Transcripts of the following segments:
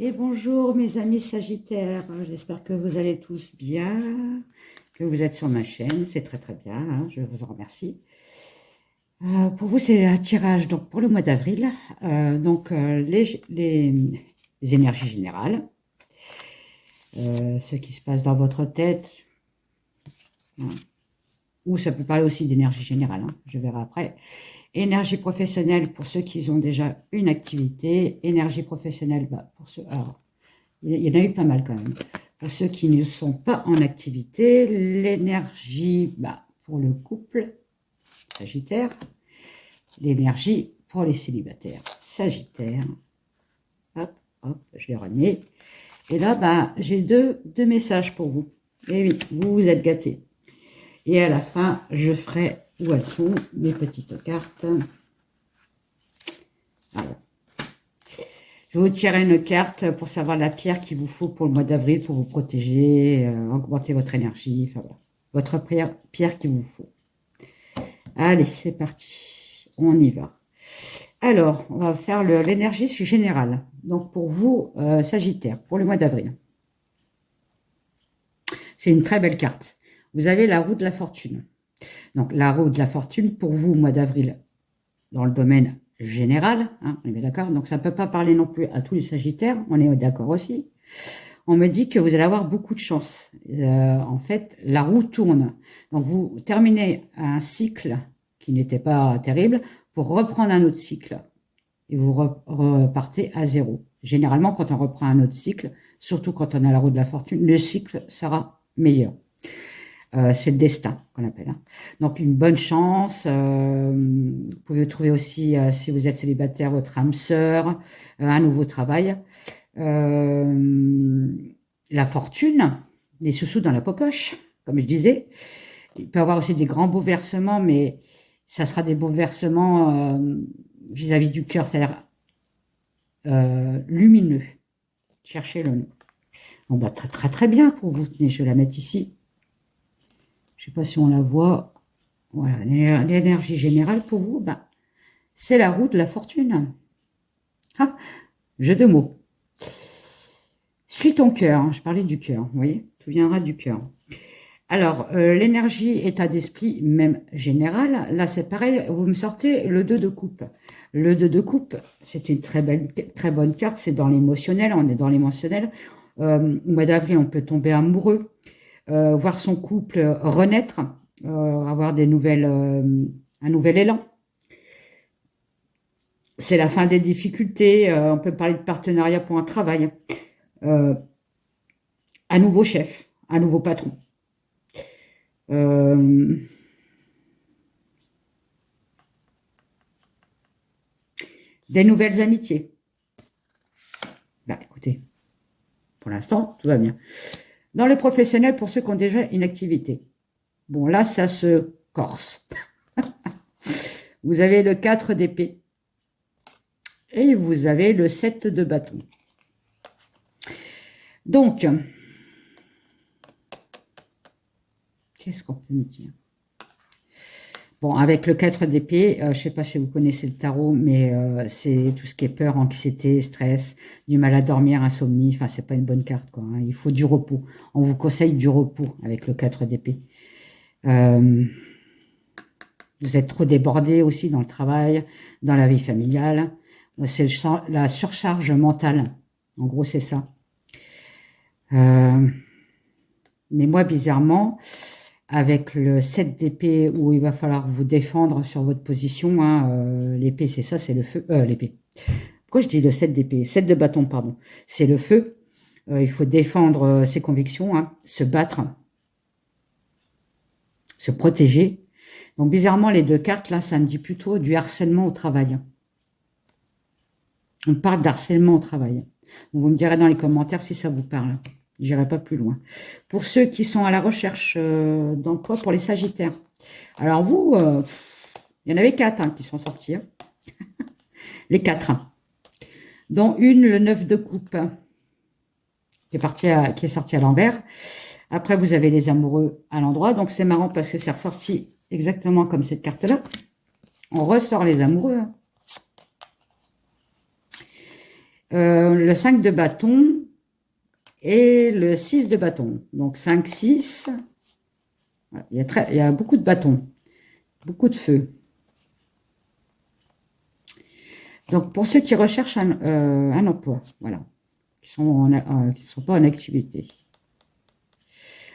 Et bonjour mes amis Sagittaires, j'espère que vous allez tous bien, que vous êtes sur ma chaîne, c'est très très bien, hein, je vous en remercie. Pour vous c'est un tirage donc pour le mois d'avril, les énergies générales, ce qui se passe dans votre tête, hein, ou ça peut parler aussi d'énergie générale, hein, je verrai après. Énergie professionnelle pour ceux qui ont déjà une activité, énergie professionnelle pour ceux... Alors, il y en a eu pas mal quand même. Pour ceux qui ne sont pas en activité, l'énergie pour le couple, Sagittaire, l'énergie pour les célibataires, Sagittaire. Hop, hop, je les remets. Et là, j'ai deux messages pour vous. Et oui, vous êtes gâtés. Et à la fin, je ferai où elles sont, mes petites cartes. Alors, je vais vous tirer une carte pour savoir la pierre qu'il vous faut pour le mois d'avril pour vous protéger, augmenter votre énergie. Enfin voilà, votre pierre qu'il vous faut. Allez, c'est parti. On y va. Alors, on va faire l'énergie générale. Donc pour vous, Sagittaire, pour le mois d'avril. C'est une très belle carte. Vous avez la roue de la fortune. Donc la roue de la fortune, pour vous, mois d'avril, dans le domaine général, hein, on est bien d'accord. Donc ça ne peut pas parler non plus à tous les Sagittaires, on est d'accord aussi. On me dit que vous allez avoir beaucoup de chance. En fait, la roue tourne. Donc vous terminez un cycle qui n'était pas terrible pour reprendre un autre cycle. Et vous repartez à zéro. Généralement, quand on reprend un autre cycle, surtout quand on a la roue de la fortune, le cycle sera meilleur. C'est le destin qu'on appelle. Hein. Donc une bonne chance. Vous pouvez trouver aussi, si vous êtes célibataire, votre âme sœur, un nouveau travail. La fortune, les sous-sous dans la poche, comme je disais. Il peut y avoir aussi des grands bouleversements, mais ça sera des bouleversements vis-à-vis du cœur, c'est-à-dire lumineux. Cherchez le nom. Bon, très très très bien pour vous. Tenez, je vais la mettre ici. Je ne sais pas si on la voit. Voilà, l'énergie générale pour vous, c'est la roue de la fortune. Ah, jeu de mots. Suis ton cœur, hein, je parlais du cœur, vous voyez, tout viendra du cœur. Alors, l'énergie, état d'esprit, même général, là c'est pareil, vous me sortez le 2 de coupe. Le 2 de coupe, c'est une très bonne carte, c'est dans l'émotionnel, on est dans l'émotionnel. Au mois d'avril, on peut tomber amoureux, voir son couple renaître, avoir un nouvel élan. C'est la fin des difficultés, on peut parler de partenariat pour un travail. Un nouveau chef, un nouveau patron. Des nouvelles amitiés. Écoutez, pour l'instant, tout va bien. Dans les professionnels, pour ceux qui ont déjà une activité. Bon, là, ça se corse. Vous avez le 4 d'épée. Et vous avez le 7 de bâton. Donc, qu'est-ce qu'on peut me dire? Bon, avec le 4 d'épée, je ne sais pas si vous connaissez le tarot, mais c'est tout ce qui est peur, anxiété, stress, du mal à dormir, insomnie. Enfin, c'est pas une bonne carte, quoi. Hein. Il faut du repos. On vous conseille du repos avec le 4 d'épée. Vous êtes trop débordé aussi dans le travail, dans la vie familiale. C'est la surcharge mentale. En gros, c'est ça. Mais moi, bizarrement, avec le 7 d'épée où il va falloir vous défendre sur votre position, hein, l'épée, c'est ça, c'est le feu. L'épée. Pourquoi je dis le 7 d'épée? 7 de bâton, pardon. C'est le feu. Il faut défendre ses convictions, hein, se battre, se protéger. Donc, bizarrement, les deux cartes, là, ça me dit plutôt du harcèlement au travail. On parle d'harcèlement au travail. Vous me direz dans les commentaires si ça vous parle. J'irai pas plus loin. Pour ceux qui sont à la recherche d'emploi pour les Sagittaires. Alors vous, il y en avait 4 qui sont sortis. Hein. Les 4. Dont une, le 9 de coupe, qui est sorti à l'envers. Après, vous avez les amoureux à l'endroit. Donc c'est marrant parce que c'est ressorti exactement comme cette carte-là. On ressort les amoureux. Hein. Le 5 de bâton et le 6 de bâton. Donc 5, 6. Il y a beaucoup de bâtons, beaucoup de feu. Donc pour ceux qui recherchent un emploi, voilà, qui ne sont pas en activité.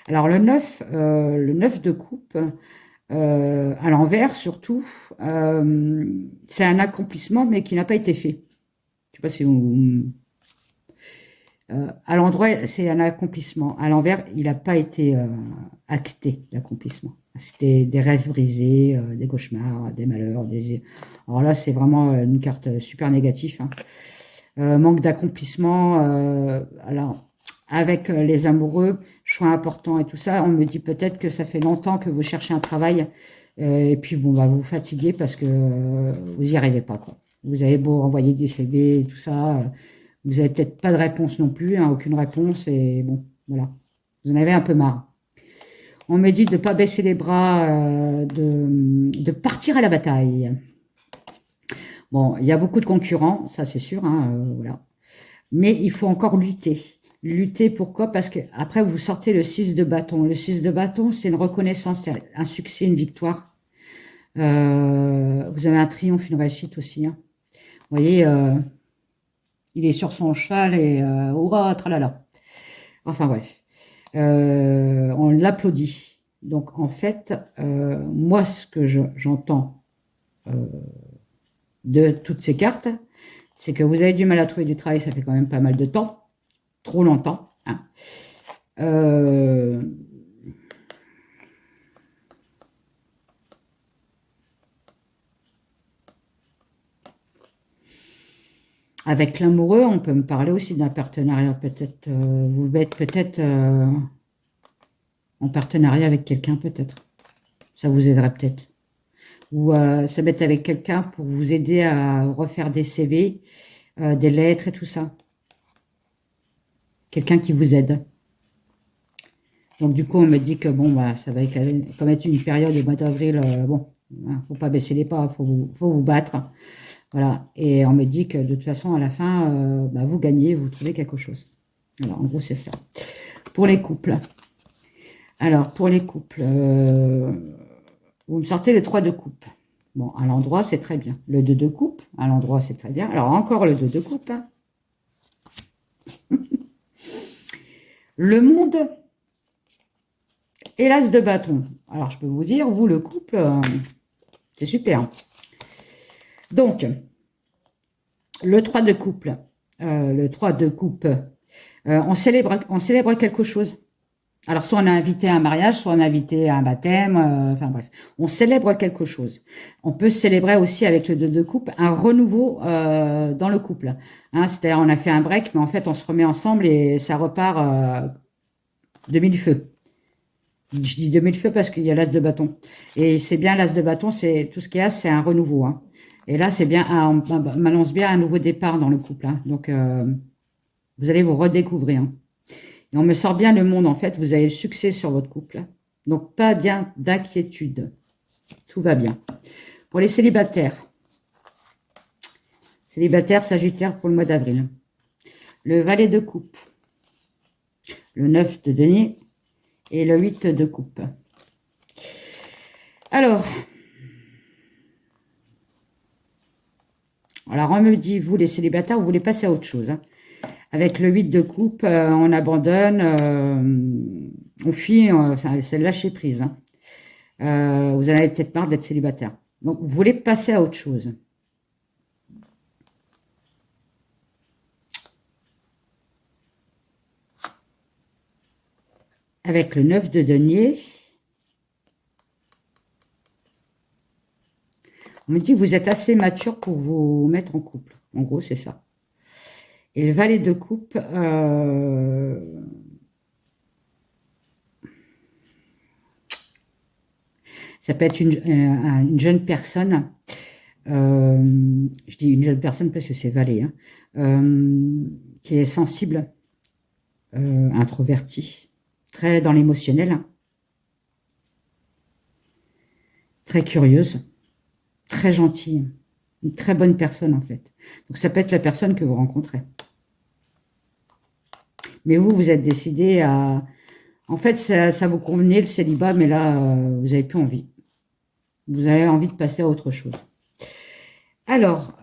Alors le 9 de coupe, à l'envers surtout, c'est un accomplissement mais qui n'a pas été fait. Je sais pas si vous... à l'endroit, c'est un accomplissement. À l'envers, il n'a pas été acté, l'accomplissement. C'était des rêves brisés, des cauchemars, des malheurs. Alors là, c'est vraiment une carte super négative. Hein. Manque d'accomplissement. Alors, avec les amoureux, choix importants et tout ça, on me dit peut-être que ça fait longtemps que vous cherchez un travail. Et puis, bon, bah, vous vous fatiguez parce que vous n'y arrivez pas, quoi. Vous avez beau envoyer des CV et tout ça. Vous avez peut-être pas de réponse non plus, hein, aucune réponse, et bon, voilà. Vous en avez un peu marre. On me dit de ne pas baisser les bras, de partir à la bataille. Bon, il y a beaucoup de concurrents, ça c'est sûr, hein, voilà. Mais il faut encore lutter. Lutter pourquoi? Parce que après vous sortez le 6 de bâton. Le 6 de bâton, c'est une reconnaissance, un succès, une victoire. Vous avez un triomphe, une réussite aussi. Hein. Vous voyez, il est sur son cheval et hurrah, tralala. Enfin bref, on l'applaudit. Donc en fait, moi ce que j'entends de toutes ces cartes, c'est que vous avez du mal à trouver du travail, ça fait quand même pas mal de temps, trop longtemps. Hein. Avec l'amoureux, on peut me parler aussi d'un partenariat. Peut-être, vous êtes peut-être en partenariat avec quelqu'un, peut-être. Ça vous aiderait peut-être. Ou se mettre avec quelqu'un pour vous aider à refaire des CV, des lettres et tout ça. Quelqu'un qui vous aide. Donc du coup, on me dit que bon, bah, ça va comme être une période au mois d'avril, bon, hein, faut pas baisser les pas, faut vous battre. Voilà. Et on me dit que de toute façon, à la fin, bah, vous gagnez, vous trouvez quelque chose. Alors, en gros, c'est ça. Pour les couples. Alors, pour les couples, vous me sortez le 3 de coupe. Bon, à l'endroit, c'est très bien. Le 2 de coupe, à l'endroit, c'est très bien. Alors, encore le 2 de coupe. Hein. Le monde et l'as de bâton. Alors, je peux vous dire, vous, le couple, c'est super. Donc, le 3 de couple, on célèbre quelque chose. Alors, soit on a invité à un mariage, soit on a invité à un baptême, enfin bref, on célèbre quelque chose. On peut célébrer aussi avec le 2 de coupe un renouveau dans le couple. Hein, c'est-à-dire, on a fait un break, mais en fait, on se remet ensemble et ça repart de mille feux. Je dis de mille feux parce qu'il y a l'as de bâton. Et c'est bien l'as de bâton, c'est tout ce qu'il y a, c'est un renouveau. Hein. Et là, c'est bien, on m'annonce bien un nouveau départ dans le couple. Hein. Donc, vous allez vous redécouvrir. Hein. Et on me sort bien le monde, en fait. Vous avez le succès sur votre couple. Hein. Donc, pas d'inquiétude. Tout va bien. Pour les célibataires. Célibataires, Sagittaire pour le mois d'avril. Le valet de coupe. Le 9 de denier. Et le 8 de coupe. Alors, on me dit, vous les célibataires, vous voulez passer à autre chose. Hein. Avec le 8 de coupe, on abandonne, on fuit, c'est lâcher prise. Hein. Vous en avez peut-être marre d'être célibataire. Donc, vous voulez passer à autre chose. Avec le 9 de denier, on me dit que vous êtes assez mature pour vous mettre en couple. En gros, c'est ça. Et le valet de coupe, ça peut être une jeune personne. Je dis une jeune personne parce que c'est valet, hein, qui est sensible, introvertie, très dans l'émotionnel, hein, très curieuse, très gentille. Une très bonne personne, en fait. Donc, ça peut être la personne que vous rencontrez. Mais vous, vous êtes décidé à... En fait, ça vous convenait, le célibat, mais là, vous n'avez plus envie. Vous avez envie de passer à autre chose. Alors,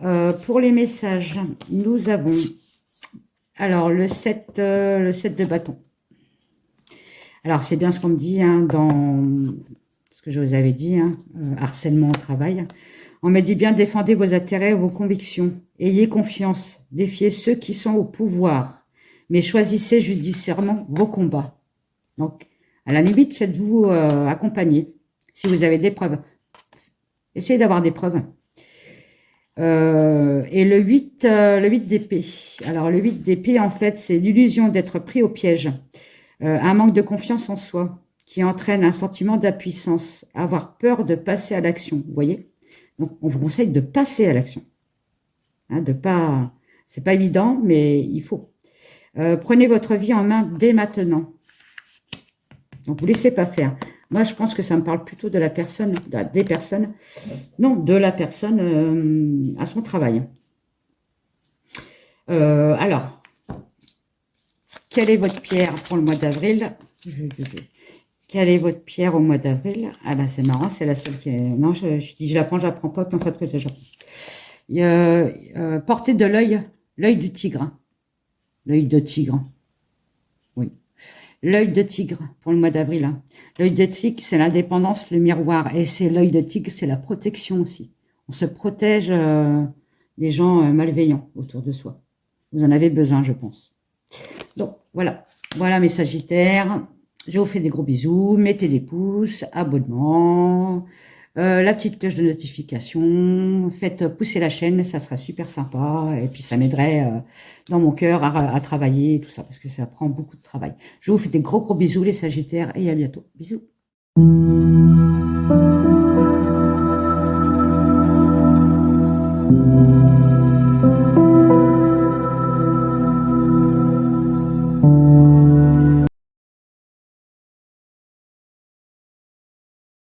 pour les messages, nous avons... Alors, le 7 de bâton. Alors, c'est bien ce qu'on me dit hein, dans ce que je vous avais dit, hein, harcèlement au travail. On me dit bien, défendez vos intérêts, vos convictions. Ayez confiance, défiez ceux qui sont au pouvoir, mais choisissez judiciairement vos combats. Donc, à la limite, faites-vous accompagner. Si vous avez des preuves, essayez d'avoir des preuves. Et le 8 d'épée. Alors, le 8 d'épée, en fait, c'est l'illusion d'être pris au piège. Un manque de confiance en soi qui entraîne un sentiment d'impuissance, avoir peur de passer à l'action, vous voyez. Donc, on vous conseille de passer à l'action. Hein, de pas, c'est pas évident, mais il faut. Prenez votre vie en main dès maintenant. Donc, vous laissez pas faire. Moi, je pense que ça me parle plutôt de la personne, des personnes, non, de la personne à son travail. Alors, quelle est votre pierre pour le mois d'avril? Quelle est votre pierre au mois d'avril? Ah ben c'est marrant, c'est la seule qui est... Non, je dis je la prends pas, puis en fait que c'est genre. Portez de l'œil du tigre. L'œil de tigre. Oui. L'œil de tigre pour le mois d'avril. Hein. L'œil de tigre, c'est l'indépendance, le miroir. Et c'est l'œil de tigre, c'est la protection aussi. On se protège des gens malveillants autour de soi. Vous en avez besoin, je pense. Donc, voilà. Voilà mes Sagittaires. Je vous fais des gros bisous. Mettez des pouces, abonnement, la petite cloche de notification. Faites pousser la chaîne, ça sera super sympa. Et puis, ça m'aiderait dans mon cœur à travailler et tout ça, parce que ça prend beaucoup de travail. Je vous fais des gros bisous, les Sagittaires, et à bientôt. Bisous.